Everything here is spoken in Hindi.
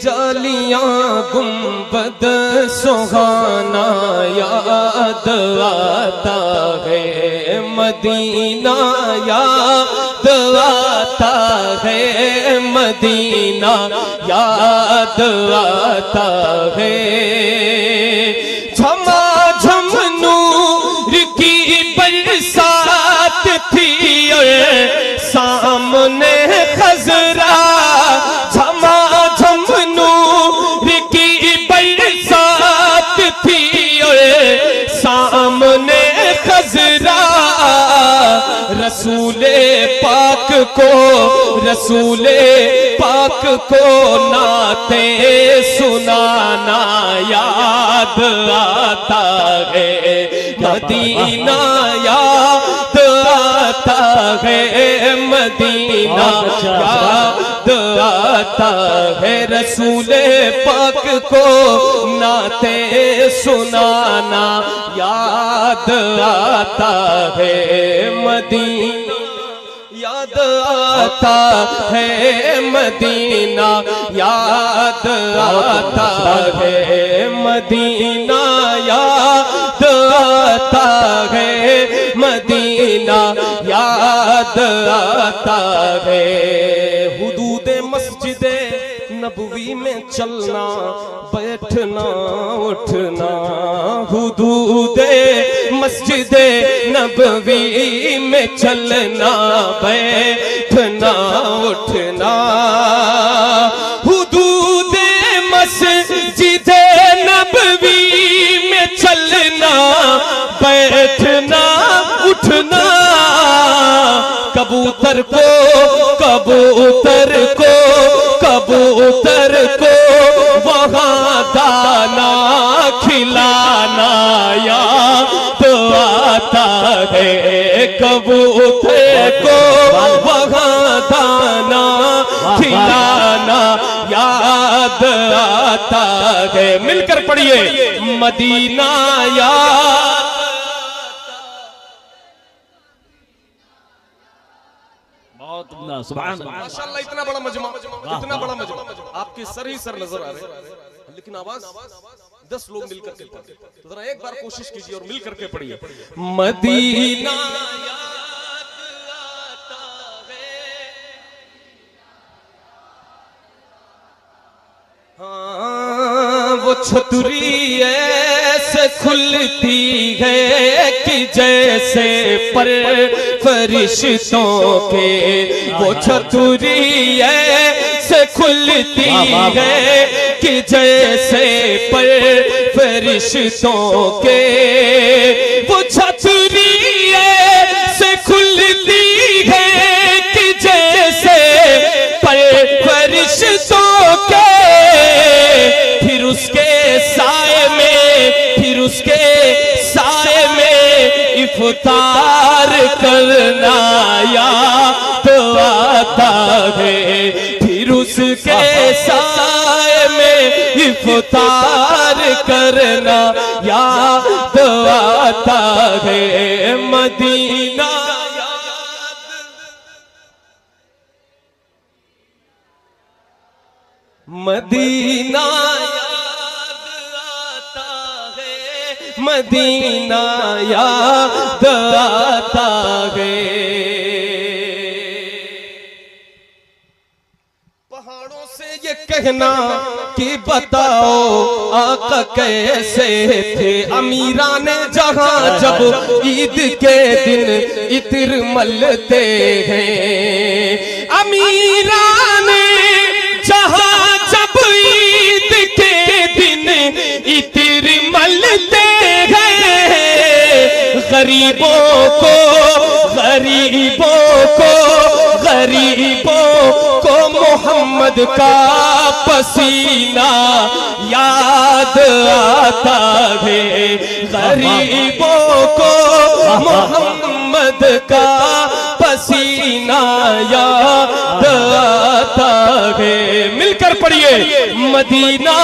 जालियां गुंबद सुहाना याद आता है मदीना, याद आता है मदीना, याद आता है। झमाझम नूर की बरसात थी और सामने खजरा, झमाझम नूर की बरसात थी और सामने खजरा। रसूले पाक को नाते सुनाना याद आता है मदीना, याद आता है मदीना, याद आता है। रसूले पाक को नाते सुनाना याद आता है मदीना, याद आता है मदीना, याद आता है मदीना, याद आता है मदीना, याद आता है। हुदूदे मस्जिदे नबवी में चलना बैठना उठना, हुदूदे मस्जिदे नबवी में चलना बैठना उठना, हुदूदे मस्जिदे नबवी में चलना बैठना उठना। कबूतर को वहाँ दाना खिलाना याद आता है, कबूतर को वहाँ दाना खिलाना याद आता है। मिलकर पढ़िए मदीना याद। माशाअल्लाह, इतना बड़ा मजमा, इतना बड़ा मजमा, आपके सर ही सर नजर आ रहे हैं, लेकिन आवाज 10 लोग मिलकर के पढ़ते। तो जरा एक बार कोशिश कीजिए और मिलकर के पढ़िए मदीना याद आता है। हाँ, वो छतरी ऐसे खुलती है कि जैसे पर फरिश्तों के, वो छतरी ऐसे खुलती है कि जैसे पर फरिश्तों के, वो छतरी ऐसे खुलती है कि जैसे पर फरिश्तों के। फिर उसके साए में इफ्तार करना याद आता है, फिर उसके साए में इफ्तार करना याद आता है मदीना याद, मदीना मदीना याद आता है। पहाड़ों से ये कहना कि बताओ आका कैसे थे, अमीरान जहां जब ईद के दिन इत्र मलते हैं, अमीरान जहां जब ईद के दिन इत्र मलते गरीबों को मोहम्मद का पसीना याद आता है, गरीबों को मोहम्मद का पसीना याद आता है। मिलकर पढ़िए मदीना